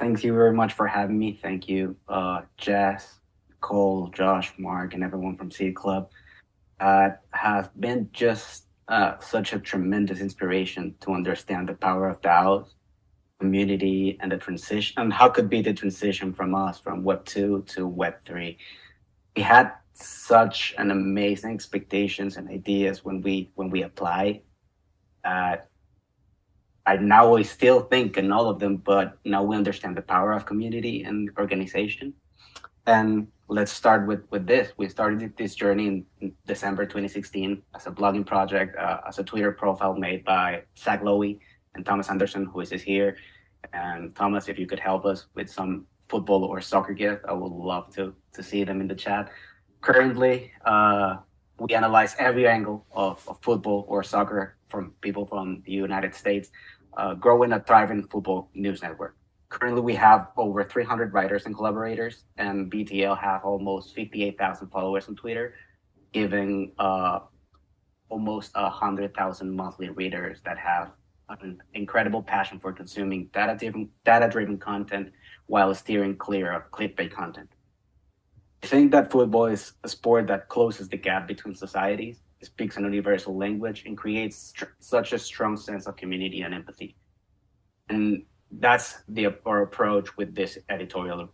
Thank you very much for having me. Thank you, Jess, Cole, Josh, Mark, and everyone from Seed Club. Have been just such a tremendous inspiration to understand the power of DAOs, community, and the transition, and how could be the transition from us from Web 2 to Web 3. We had such an amazing expectations and ideas when we applied. Uh, I now we still think in all of them, but now we understand the power of community and organization. And let's start with this. We started this journey in December 2016 as a blogging project, as a Twitter profile made by Zach Lowy and Thomas Anderson, who is here. And Thomas, if you could help us with some football or soccer gift, I would love to see them in the chat. Currently, we analyze every angle of football or soccer from people from the United States, growing a thriving football news network. Currently, we have over 300 writers and collaborators, and BTL have almost 58,000 followers on Twitter, giving almost 100,000 monthly readers that have an incredible passion for consuming data-driven content while steering clear of clickbait content. I think that football is a sport that closes the gap between societies, speaks an universal language, and creates such a strong sense of community and empathy. And that's our approach with this editorial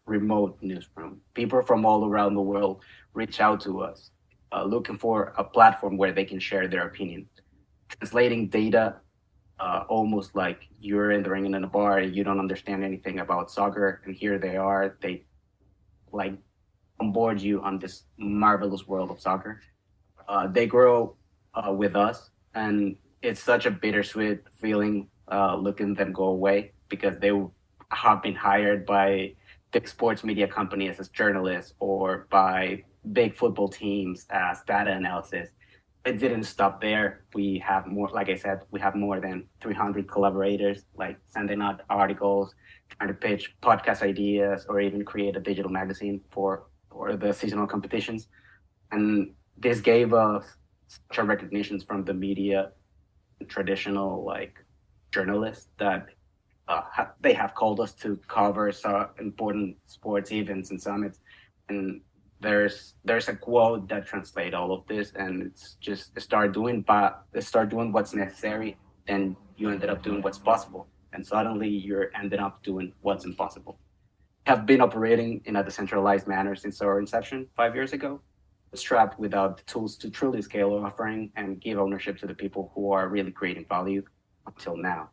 remote newsroom. People from all around the world reach out to us, looking for a platform where they can share their opinions, translating data almost like you're entering in a bar and you don't understand anything about soccer, and here they are. They like onboard you on this marvelous world of soccer. They grow with us, and it's such a bittersweet feeling looking them go away because they have been hired by big sports media companies as journalists or by big football teams as data analysis. It didn't stop there. We have more, like I said, we have more than 300 collaborators, like sending out articles, trying to pitch podcast ideas, or even create a digital magazine for the seasonal competitions. And this gave us such a recognitions from the media, traditional like journalists that they have called us to cover so important sports events and summits. And there's a quote that translates all of this, and it's just start doing what's necessary, and you ended up doing what's possible, and suddenly you're ended up doing what's impossible. Have been operating in a decentralized manner since our inception 5 years ago, strapped without the tools to truly scale our offering and give ownership to the people who are really creating value until now.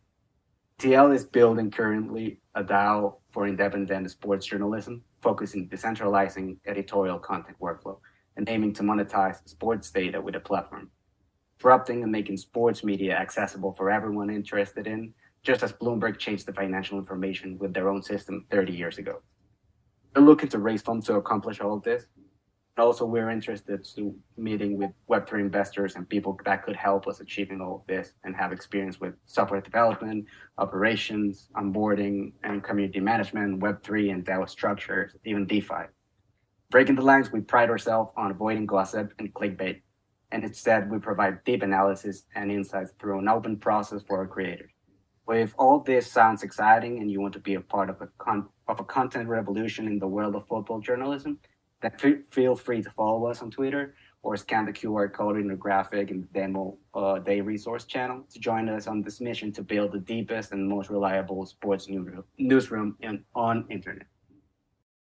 TL is building currently a DAO for independent sports journalism, focusing decentralizing editorial content workflow and aiming to monetize sports data with a platform, disrupting and making sports media accessible for everyone interested in, just as Bloomberg changed the financial information with their own system 30 years ago. We're looking to raise funds to accomplish all of this. Also, we're interested to meeting with Web3 investors and people that could help us achieving all of this and have experience with software development, operations, onboarding, and community management, Web3 and DAO structures, even DeFi. Breaking the lines, we pride ourselves on avoiding gossip and clickbait, and instead we provide deep analysis and insights through an open process for our creators. Well, if all this sounds exciting and you want to be a part of a content revolution in the world of football journalism, then feel free to follow us on Twitter or scan the QR code in the graphic in the demo day resource channel to join us on this mission to build the deepest and most reliable sports newsroom on internet.